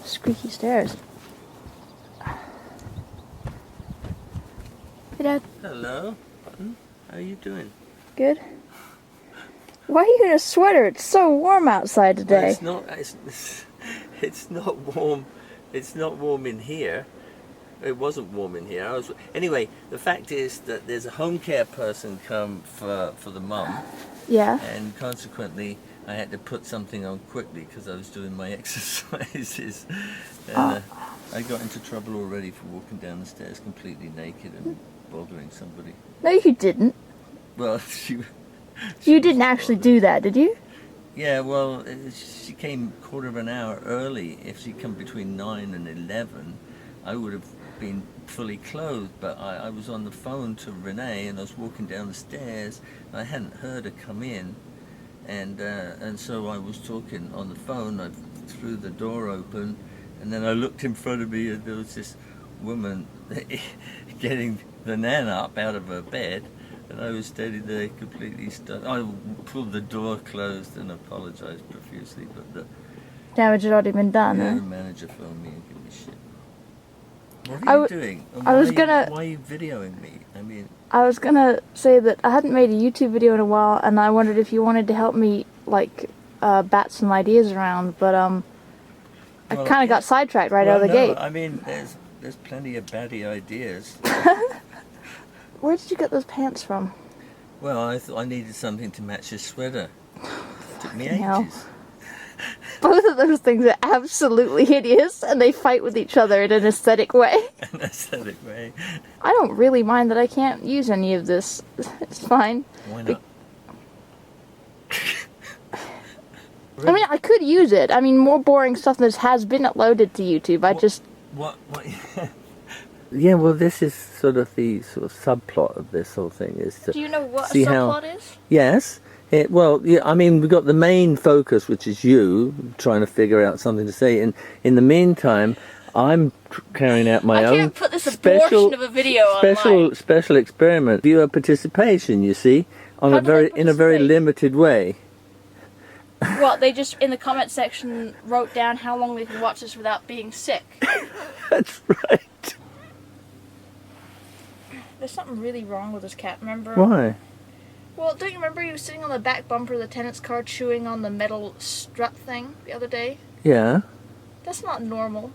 Squeaky stairs. Hey, Dad. Hello. How are you doing? Good. Why are you in a sweater? It's so warm outside today. Well, it's not warm. It's not warm in here. It wasn't warm in here. Anyway, the fact is that there's a home care person come for the mum. Yeah. And consequently, I had to put something on quickly because I was doing my exercises. And I got into trouble already for walking down the stairs completely naked and bothering somebody. No, you didn't. Well, You didn't actually do that, did you? Yeah, well, she came a quarter of an hour early. If she'd come between 9 and 11, I would have been fully clothed. But I was on the phone to Renee, and I was walking down the stairs, and I hadn't heard her come in. And so I was talking on the phone. I threw the door open, and then I looked in front of me, and there was this woman getting the nan up out of her bed. And I was standing there completely stunned. I pulled the door closed and apologized profusely, but the Damage had already been done, area huh? manager phoned me and gave me shit. What are you doing? And why are you videoing me? I mean, I was gonna say that I hadn't made a YouTube video in a while, and I wondered if you wanted to help me, like, bat some ideas around, but, I kind of got sidetracked right out of the gate. I mean, there's plenty of batty ideas. Where did you get those pants from? Well, I thought I needed something to match his sweater. It took me Hell. ages. Both of those things are absolutely hideous, and they fight with each other in an aesthetic way. An aesthetic way. I don't really mind that I can't use any of this. It's fine. Why not? I mean, I could use it. I mean, more boring stuff that has been uploaded to YouTube. What? Yeah, well, this is sort of the subplot of this whole thing is to Do you know what a see subplot is? Yes. Well, yeah, I mean, we've got the main focus, which is you trying to figure out something to say. And in the meantime, I'm carrying out my own I can't put this abortion of a video online. special experiment. Viewer participation, you see, in a very limited way. What, they just, in the comment section, wrote down how long they could watch this without being sick. That's right. There's something really wrong with this cat, remember? Why? Well, don't you remember he was sitting on the back bumper of the tenant's car chewing on the metal strut thing the other day? Yeah. That's not normal.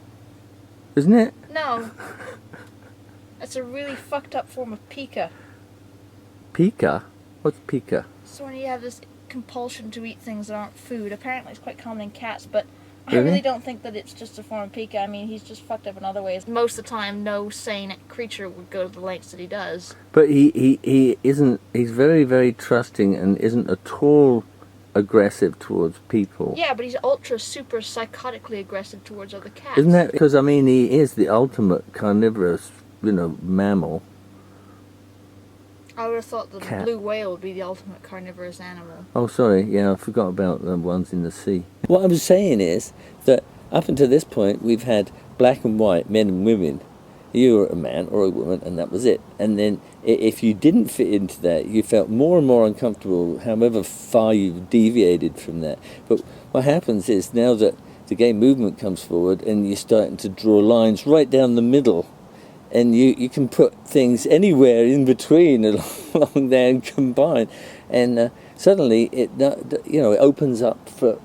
Isn't it? No. That's a really fucked up form of Pika. Pika? What's Pika? So when you have this compulsion to eat things that aren't food, apparently it's quite common in cats, but I Really? really don't think that it's just a form of Pika. I mean, he's just fucked up in other ways. Most of the time, no sane creature would go to the lengths that he does. But he isn't, he's very, very trusting and isn't at all aggressive towards people. Yeah, but he's ultra, super psychotically aggressive towards other cats. Isn't that, because I mean he is the ultimate carnivorous, mammal. I would have thought that the Cat. blue whale would be the ultimate carnivorous animal. Oh, sorry, yeah, I forgot about the ones in the sea. What I was saying is that up until this point, we've had black and white, men and women. You were a man or a woman, and that was it. And then if you didn't fit into that, you felt more and more uncomfortable, however far you've deviated from that. But what happens is now that the gay movement comes forward and you're starting to draw lines right down the middle, and you can put things anywhere in between along there and combine. And suddenly it opens up for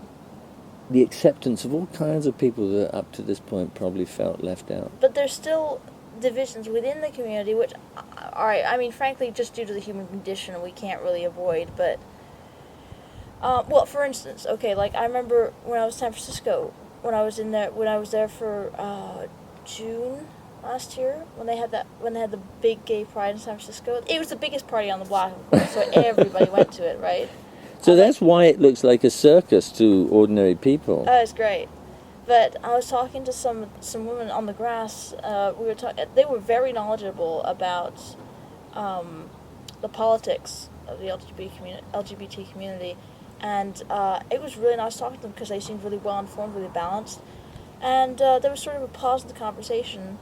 the acceptance of all kinds of people that up to this point probably felt left out. But there's still divisions within the community, which, alright, I mean, frankly, just due to the human condition, we can't really avoid, but, well, for instance, okay, like, I remember when I was in San Francisco, when I was there for, June last year, when they had the big gay pride in San Francisco. It was the biggest party on the block, of course, so everybody went to it, right? So that's why it looks like a circus to ordinary people. Oh, it's great. But I was talking to some women on the grass. They were very knowledgeable about the politics of the LGBT community, and it was really nice talking to them because they seemed really well informed, really balanced, and there was sort of a pause in the conversation,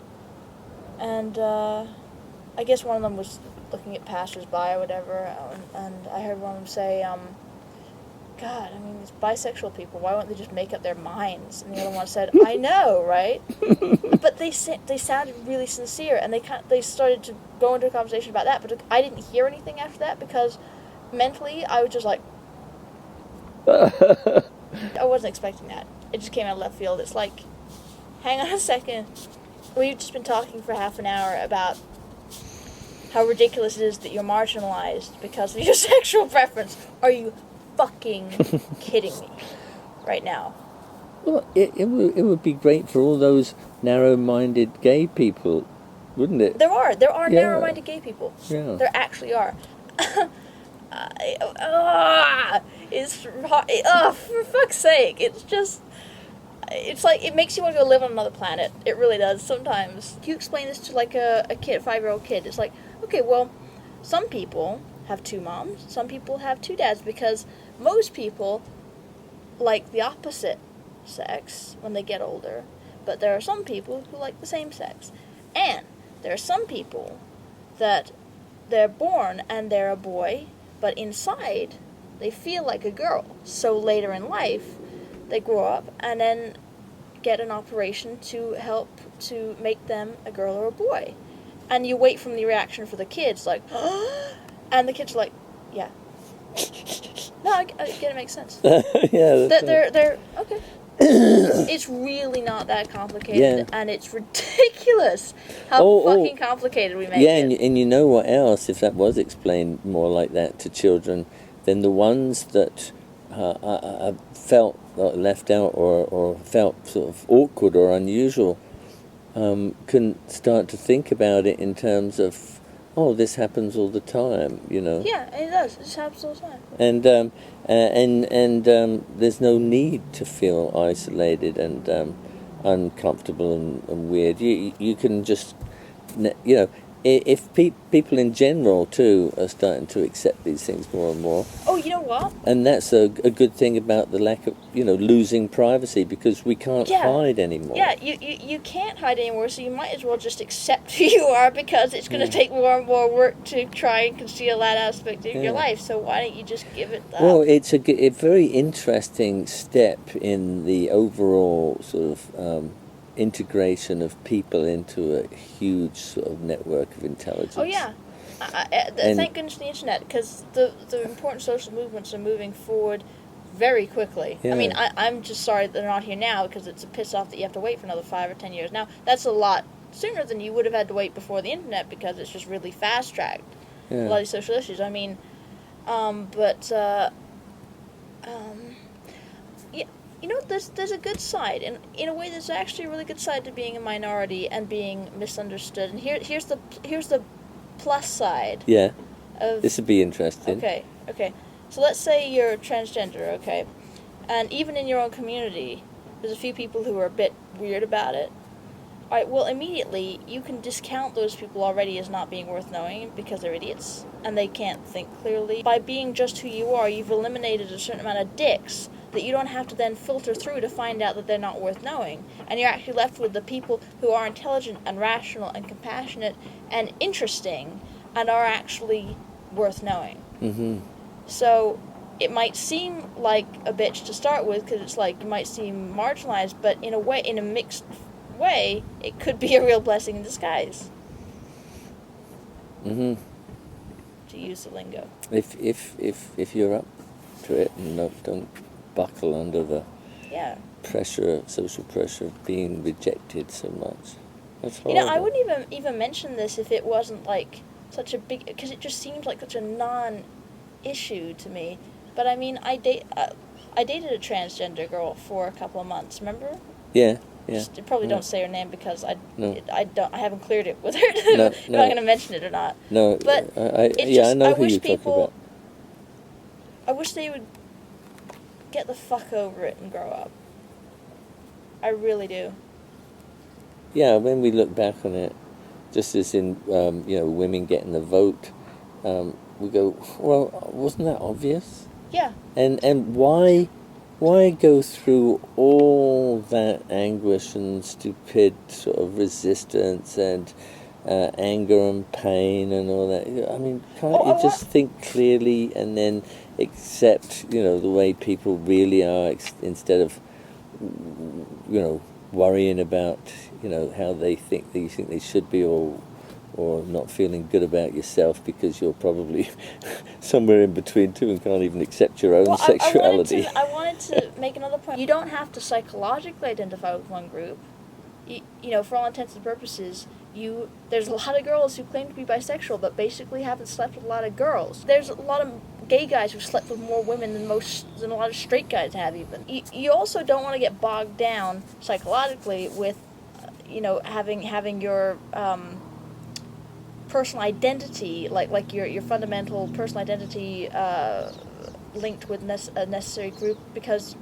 and I guess one of them was looking at passers-by or whatever, and I heard one of them say, God, I mean, these bisexual people, why won't they just make up their minds? And the other one said, I know, right? But they sounded really sincere, and they started to go into a conversation about that, but I didn't hear anything after that because mentally I was just like, I wasn't expecting that. It just came out of left field. It's like, hang on a second. We've just been talking for half an hour about how ridiculous it is that you're marginalized because of your sexual preference. Are you fucking kidding me right now? Well, it would be great for all those narrow-minded gay people, wouldn't it? There are Yeah. narrow-minded gay people. Yeah. There actually are. For fuck's sake, it's like, it makes you want to go live on another planet. It really does, sometimes. You explain this to, like, a 5-year-old kid. It's like, okay, well, some people have 2 moms, some people have 2 dads, because most people like the opposite sex when they get older, but there are some people who like the same sex. And there are some people that they're born and they're a boy, but inside they feel like a girl. So later in life, they grow up and then get an operation to help to make them a girl or a boy. And you wait from the reaction for the kids, like, and the kids are like, yeah. No, I get it, makes sense. Yeah. They're okay. It's really not that complicated, and it's ridiculous how fucking complicated we make it. Yeah, and you know what else, if that was explained more like that to children, then the ones that felt left out or felt sort of awkward or unusual can start to think about it in terms of, oh, this happens all the time, you know. Yeah, it does. It just happens all the time. And there's no need to feel isolated and uncomfortable and weird. You can just, you know, if people in general too are starting to accept these things more and more. Oh, you know what? And that's a good thing about the lack of, you know, losing privacy, because we can't hide anymore. Yeah, you can't hide anymore, so you might as well just accept who you are, because it's going to take more and more work to try and conceal that aspect of your life, so why don't you just give it that? Well, it's a very interesting step in the overall sort of integration of people into a huge sort of network of intelligence. Oh, yeah. Thank goodness for the internet, because the important social movements are moving forward very quickly. Yeah. I mean, I'm just sorry that they're not here now, because it's a piss off that you have to wait for another 5 or 10 years. Now, that's a lot sooner than you would have had to wait before the internet, because it's just really fast-tracked. A lot of these social issues. I mean, yeah, you know, there's a good side, and in a way, there's actually a really good side to being a minority and being misunderstood. And here's the plus side. Yeah. Of, this would be interesting. Okay. So let's say you're transgender, okay? And even in your own community, there's a few people who are a bit weird about it. Alright, well, immediately, you can discount those people already as not being worth knowing because they're idiots, and they can't think clearly. By being just who you are, you've eliminated a certain amount of dicks that you don't have to then filter through to find out that they're not worth knowing. And you're actually left with the people who are intelligent and rational and compassionate and interesting and are actually worth knowing. Mm-hmm. So it might seem like a bitch to start with, because it's like, it might seem marginalized, but in a mixed way, it could be a real blessing in disguise. Mm-hmm. To use the lingo. If you're up to it and don't buckle under the social pressure of being rejected so much. That's horrible. You know, I wouldn't even mention this if it wasn't like such a big, because it just seems like such a non-issue to me. But I mean, I dated a transgender girl for a couple of months. Remember? Yeah. Just, probably don't say her name because I haven't cleared it with her. No, I'm not going to mention it or not. No, but I know who you're talking about. I wish they would get the fuck over it and grow up. I really do. Yeah, when we look back on it, just as in women getting the vote, we go, well, wasn't that obvious? Yeah. And why go through all that anguish and stupid sort of resistance and anger and pain and all that? I mean, can't you just think clearly and then accept, the way people really are, instead of, worrying about, how they think they should be, or not feeling good about yourself because you're probably somewhere in between two and can't even accept your own sexuality. I wanted to make another point. You don't have to psychologically identify with one group. For all intents and purposes, there's a lot of girls who claim to be bisexual but basically haven't slept with a lot of girls. There's a lot of gay guys who've slept with more women than a lot of straight guys have even. You also don't want to get bogged down psychologically with, having your personal identity, like your fundamental personal identity linked with a necessary group, because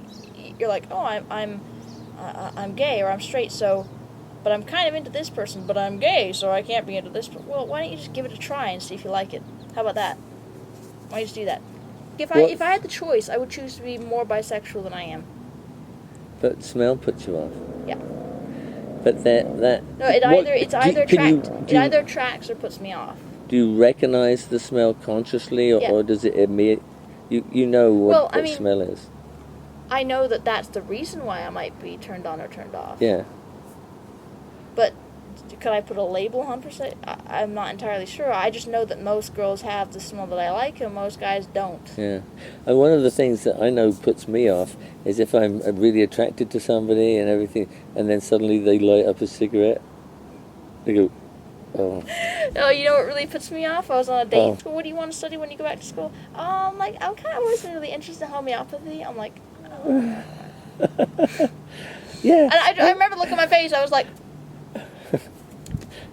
you're like, oh, I'm gay or I'm straight, but I'm kind of into this person, but I'm gay, so I can't be into this. Well, why don't you just give it a try and see if you like it? How about that? Why don't you just do that? If I had the choice, I would choose to be more bisexual than I am. But smell puts you off. Yeah. But that no, it either attracts or puts me off. Do you recognize the smell consciously, or does it immediate? You know what smell is. I know that's the reason why I might be turned on or turned off. Yeah. But could I put a label on per se? I'm not entirely sure. I just know that most girls have the smell that I like and most guys don't. Yeah. And one of the things that I know puts me off is if I'm really attracted to somebody and everything, and then suddenly they light up a cigarette. They go, oh. No, you know what really puts me off? I was on a date in school. What do you want to study when you go back to school? I'm kind of always been really interested in homeopathy. I'm like, oh. Yeah. And I remember looking at my face, I was like,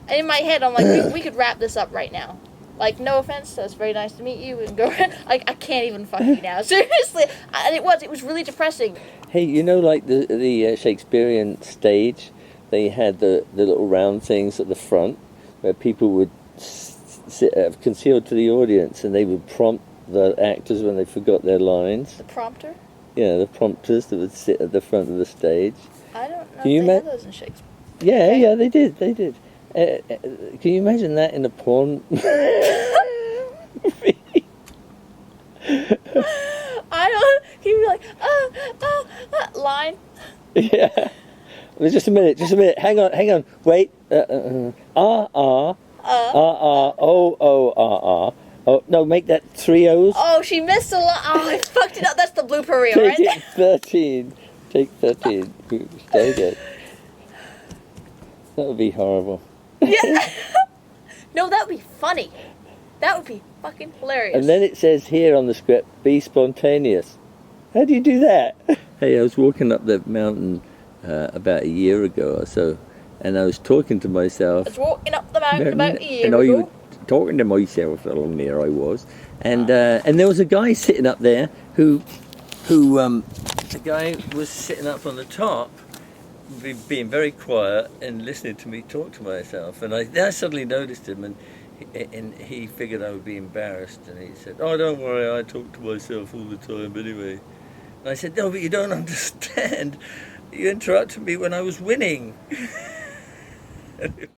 and in my head, I'm like, we could wrap this up right now. Like, no offense, it's very nice to meet you. We can go. I can't even fuck you now. Seriously. And it was really depressing. Hey, like the Shakespearean stage, they had the little round things at the front where people would sit concealed to the audience, and they would prompt the actors when they forgot their lines. The prompter? Yeah, the prompters that would sit at the front of the stage. I don't know if they had those in Shakespeare. Yeah, they did. Can you imagine that in a porn movie? Can you be like, line? Yeah. Well, just a minute. Hang on. Wait. Oh, no, make that 3 O's. Oh, she missed a lot. Oh, I fucked it up. That's the blooper reel, right? Take 13. Take 13. Stay good. That would be horrible. Yeah. No, that would be funny. That would be fucking hilarious. And then it says here on the script, be spontaneous. How do you do that? Hey, I was walking up the mountain about a year ago or so, and I was talking to myself. I was walking up the mountain about a year ago. And I was talking to myself along there, I was. And there was a guy sitting up there who the guy was sitting up on the top, being very quiet and listening to me talk to myself, and I suddenly noticed him, and he figured I would be embarrassed, and he said, "Oh, don't worry, I talk to myself all the time anyway." And I said, "No, but you don't understand. You interrupted me when I was winning."